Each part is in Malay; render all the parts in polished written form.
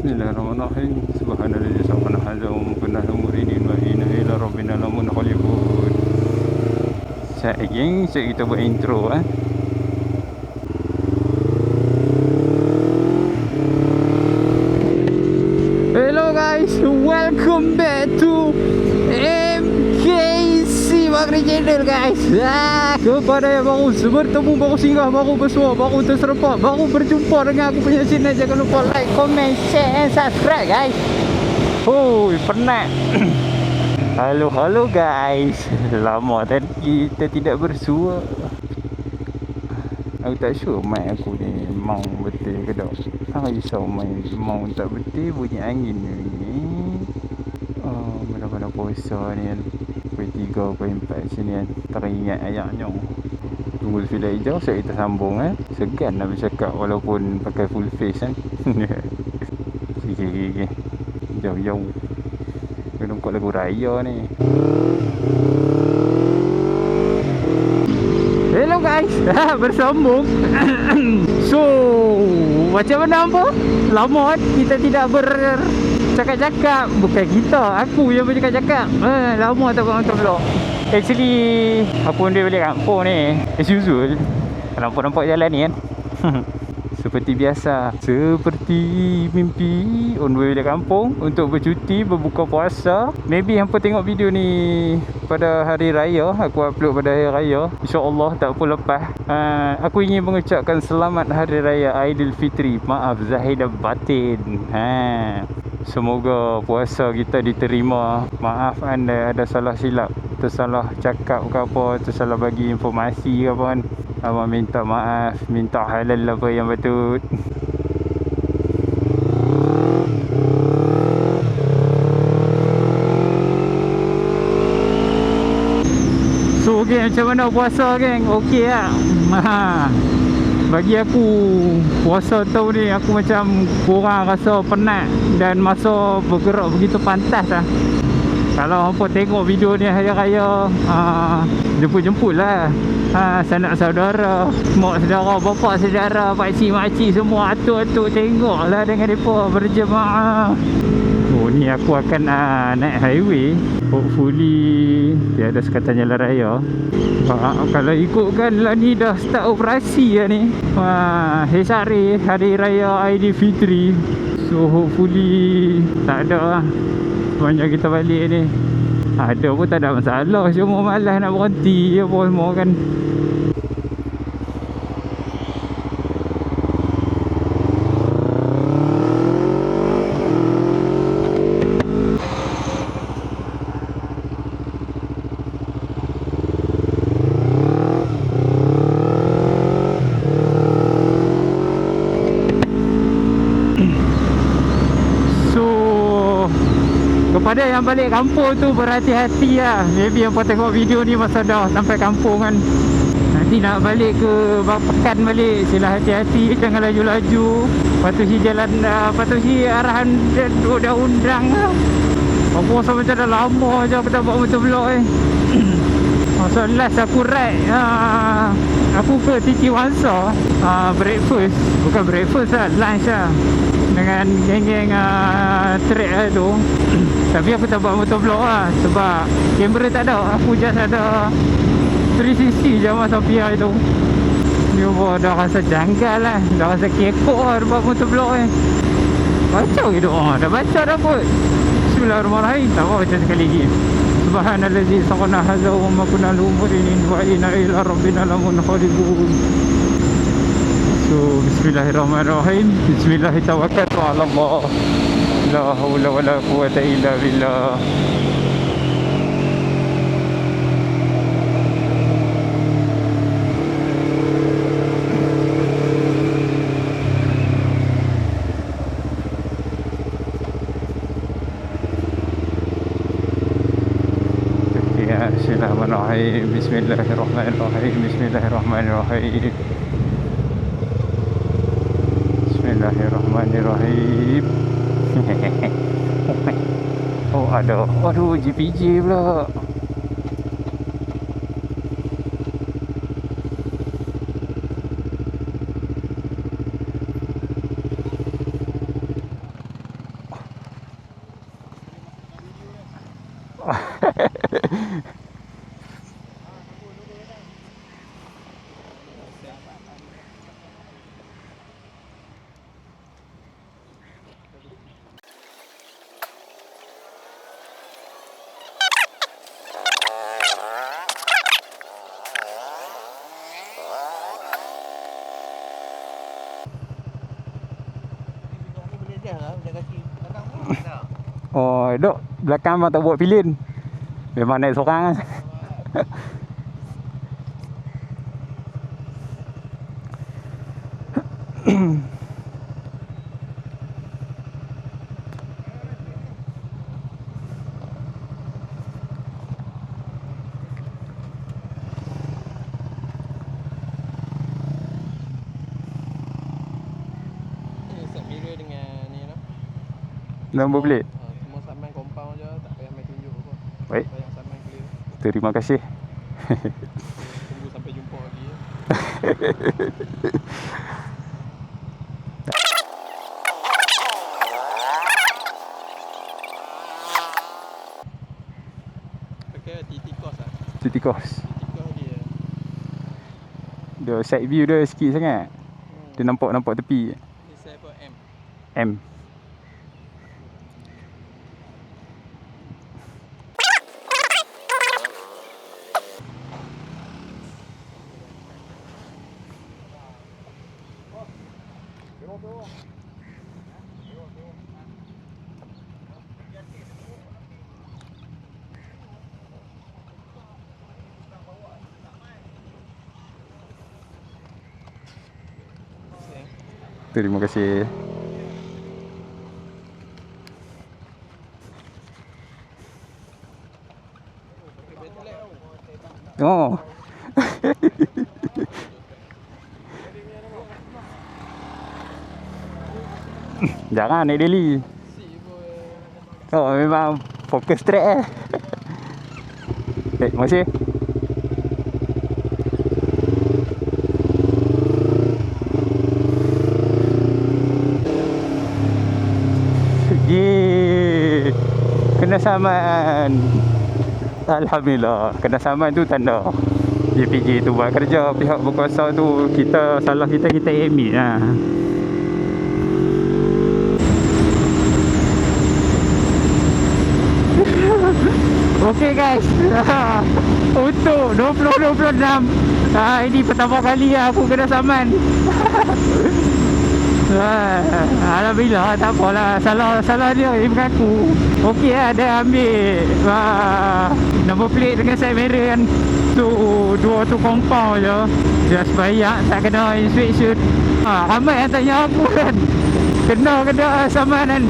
Bismillahirrahmanirrahim. Subhanalladzi sakhkhara hadza wa ma kunna lahu muqrinin wa inna ila rabbina lamunqalibun. Geng, kita buat intro . Hello guys, welcome back to MKC Magri Channel guys. Kepada yang baru bertemu, baru singgah, baru bersua, baru terserempak, baru berjumpa dengan aku punya channel, jangan lupa like, comment, share and subscribe guys. Penat. Halo guys. Lama tadi kita tidak bersua. Aku tak sure mic aku ni mau betul ke tak. Risau mic mau tak betul, bunyi angin ni. Mana-mana puasa ni kan. Pukul 3, pukul 4 sini kan. Teringat ayaknya. Tunggu sudah hijau, saya kita sambung . Segan nak bercakap walaupun pakai full face kan. Okay. Jauh-jauh. Kena buat lagu raya ni. Hello guys. Bersambung. So, macam mana apa? Lama kita tidak bercakap-cakap. Bukan kita, aku yang bercakap-cakap. Lama tak buat vlog. Actually, aku pun dia balik kampung ni. As usual. Nampak jalan ni kan. Seperti biasa, seperti mimpi on the way balik kampung untuk bercuti, berbuka puasa. Maybe hampa tengok video ni pada hari raya. Aku upload pada hari raya, InsyaAllah tak pun lepas. Aku ingin mengucapkan selamat hari raya Aidilfitri. Maaf zahir dan batin. Semoga puasa kita diterima. Maaf anda ada salah silap, tersalah cakap ke apa, tersalah bagi informasi ke apa kan. Abang minta maaf, minta halal apa yang betul. So geng, macam mana puasa geng? Okey lah. Bagi aku, puasa tahun ni aku macam kurang rasa penat dan masa bergerak begitu pantas lah. Kalau hampa tengok video ni hari raya, jemput-jemput lah. Sanak saudara, mak saudara, bapak saudara, pakcik makcik semua atuk-atuk tengok lah dengan mereka berjemaah. Ni aku akan naik highway. Hopefully tiada sekatan jalan raya. Kalau ikutkan lah ni dah start operasi lah ni. Hari raya Aidilfitri. So hopefully tak ada lah sepanjang kita balik ni. Ada pun tak ada masalah, cuma malas nak berhenti apa semua kan. Kepada yang balik kampung tu berhati-hati lah. Maybe yang tengok video ni masa dah sampai kampung kan. Nanti nak balik ke pekan balik, sila hati-hati, jangan laju-laju. Patuhi jalan, patuhi arahan undang-undang lah. Aku rasa macam dah lama je aku tak buat motor vlog So last aku ride, aku ke Titi Wangsa, breakfast. Bukan breakfast lah, lunch lah, dengan geng-geng trek lah tu. Tapi aku tak buat motor vlog lah sebab kamera tak ada. Aku just ada 360 je masa Sophia itu. Ni dah rasa janggal lah, dah rasa kekok lah buat motor vlog ni. Baca gitu, dah baca dah kot. Bismillahirrahmanirrahim. Tak apa, baca sekali lagi. Subhanalladzi sakhkhara hadza wa ma kunna lahu muqrinin wa inna ila rabbina lamunqalibun. So bismillahirrahmanirrahim. Bismillahirrahmanirrahim. Allah. La haula wala quwata illa billah. Bismillahirrahmanirrahim. Bismillahirrahmanirrahim. Bismillahirrahmanirrahim. Bismillahirrahmanirrahim. Oh ada. Aduh, JPJ pula. Oh, duk belakang memang tak buat pilin. Memang naik seorang lah. Nombor plate. Semua saman compound je, tak payah main tunjuk apa. Baik. Bayang saman clear. Terima kasih. Tunggu sampai jumpa lagi ya. Pakai TT Cos lah. TT Cos. TT Cos dia. Dia side view dia sikit sangat. Dia nampak tepi. Ni saya apa M. M. Terima kasih. Oh. Jangan naik daily. Oh, memang fokus track terima kasih. Yeay. Kena saman. Alhamdulillah. Kena saman tu tanda JPJ tu buat kerja. Pihak berkuasa tu kita salah kita admit lah. Okay guys. Untuk 2026 ini pertama kali aku kena saman. Alhamdulillah, tak apalah. Salah dia yang mengaku. Okey lah, dia ambil nombor plate dengan side mirror kan. Tu dua tu compound je. Just bayar, tak kena inspection. Ramai yang tanya aku kan, kena saman kan.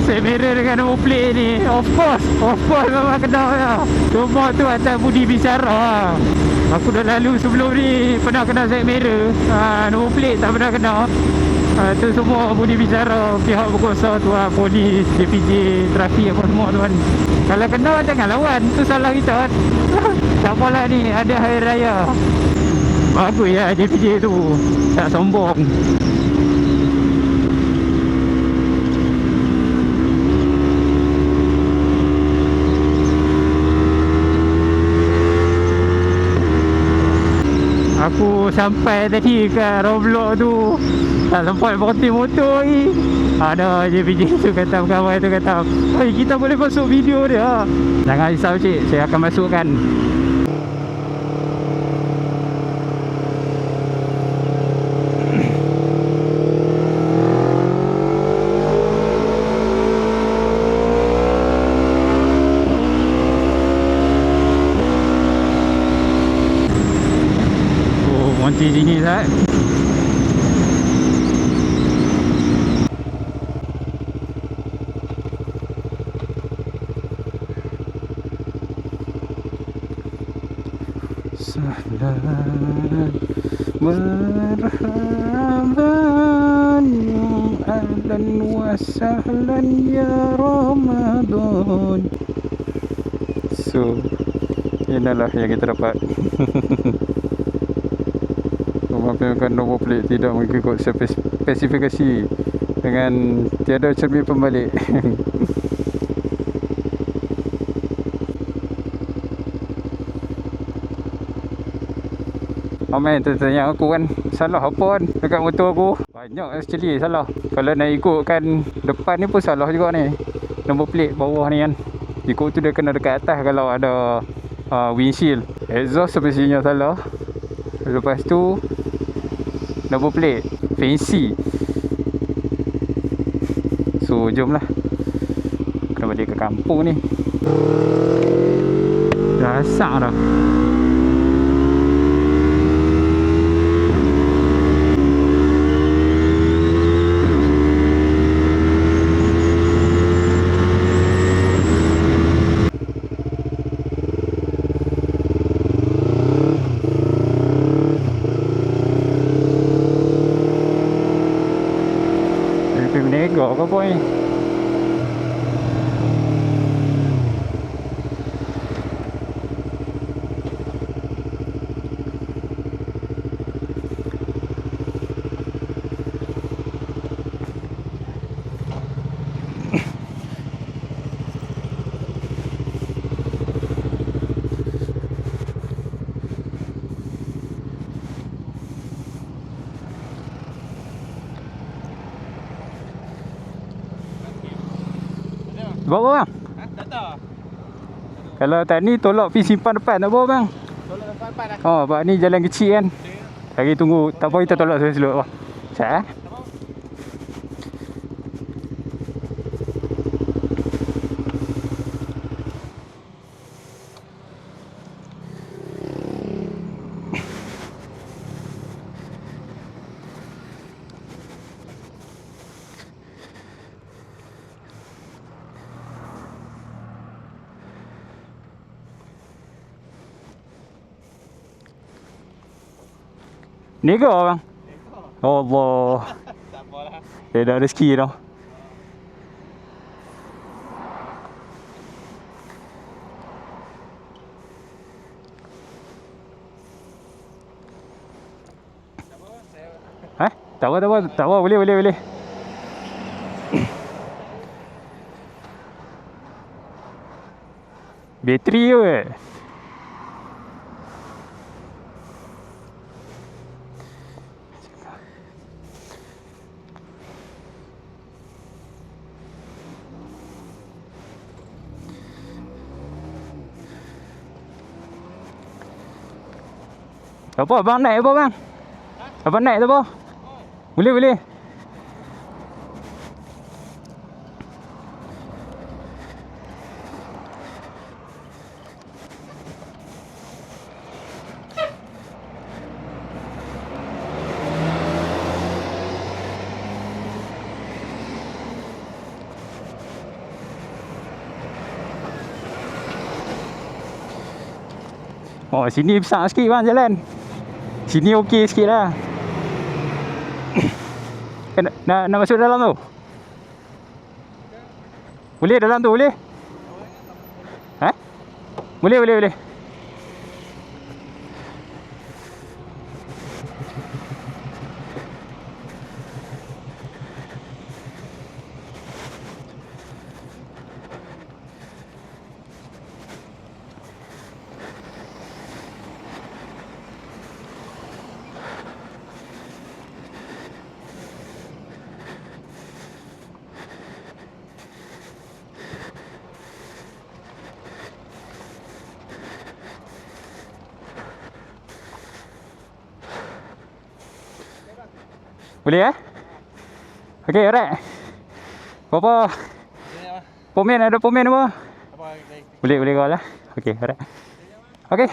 Side mirror dengan nombor plate ni. Of course memang kena lah. Cuma tu atas budi bicara. Aku dah lalu sebelum ni pernah kena side mirror, nombor plate tak pernah kena. Tu semua budi bicara pihak berkuasa tu lah, polis, JPJ, trafik apa semua tu kan. Kalau kena jangan lawan, tu salah kita kan. Tak apalah ni, ada hari raya. Bagus ya JPJ tu, tak sombong. Aku sampai tadi ke Roblox tu, tak sempat berhenti motor lagi. Ada JPJ tu kata, kawan tu kata, "Oi, kita boleh masuk video dia." Jangan risau cik, saya akan masukkan. Monti sini tak? Sahlan marhaban ahlan wa sahlan ya Ramadan. So, inilah yang kita dapat. Memampirkan nombor plate tidak mengikut spesifikasi dengan tiada cermin pembalik. Ramai tanya aku kan, salah apa kan dekat motor aku. Banyak actually salah. Kalau nak ikutkan depan ni pun salah juga ni. Nombor plate bawah ni kan, ikut tu dia kena dekat atas kalau ada windshield. Exhaust semestinya salah. Lepas tu nombor plate fancy. So jomlah. Kena balik ke kampung ni. Dah asak dah. Pergi menegak ke boy? Bawa bang? Ha? Tak tahu. Kalau tak ni tolak pergi simpan depan tak bawa bang? Tolong depan dah. Oh, sebab ni jalan kecil kan. Lagi tunggu, tak apa kita tolak selok-selok bang. Sekejap eh. Nego bang? Allah. Tak apalah. Dia dah rezeki dah. Eh? Tak apa. Boleh. Bateri ke? Apa abang naik apa bang? Abang naik tak apa? Boleh. Oh, sini besar sikit bang jalan. Sini okey sikit lah. Nak masuk dalam tu? Boleh dalam tu boleh? Eh? Boleh. Boleh eh? Okey, alright. Berapa? Pomen ada apa? Apa lagi? Boleh kau lah. Okey, alright. Okey.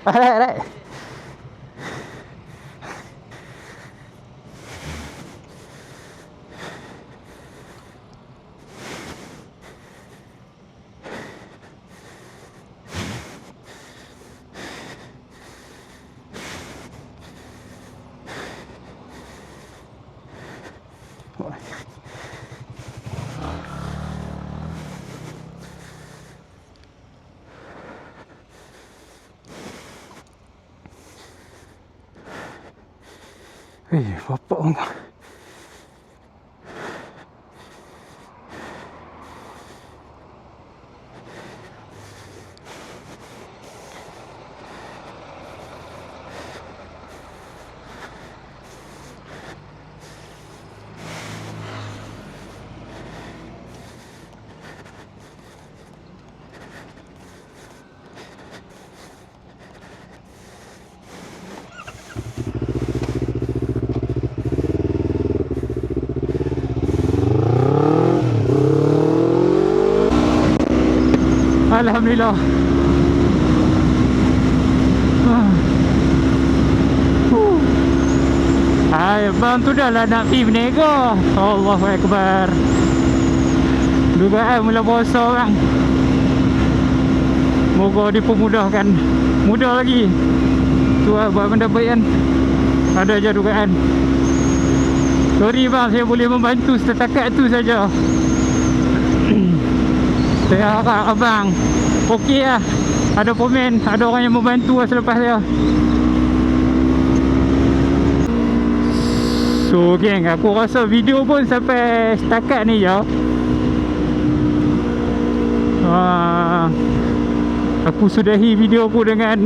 Alright. Bapak orang. Alhamdulillah. Hai, bang tu dah lah nak pergi berniaga. Allahu Akbar. Dugaan mula puasa orang. Moga dipermudahkan. Mudah lagi. Tu lah buat benda baik kan. Ada je dugaan. Sorry bang, saya boleh membantu setakat tu saja. Saya harap abang okey lah. Ada komen, ada orang yang membantu lah selepas saya. So geng, aku rasa video pun sampai setakat ni je. Aku sudahi video aku dengan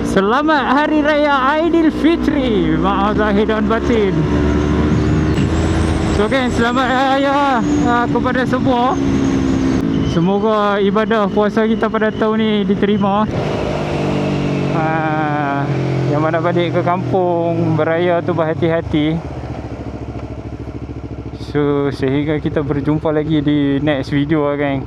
Selamat Hari Raya Aidilfitri, maaf zahir dan batin. So geng, selamat raya kepada semua. Semoga ibadah puasa kita pada tahun ni diterima. Yang mana balik ke kampung beraya tu berhati-hati. So sehingga kita berjumpa lagi di next video lah geng.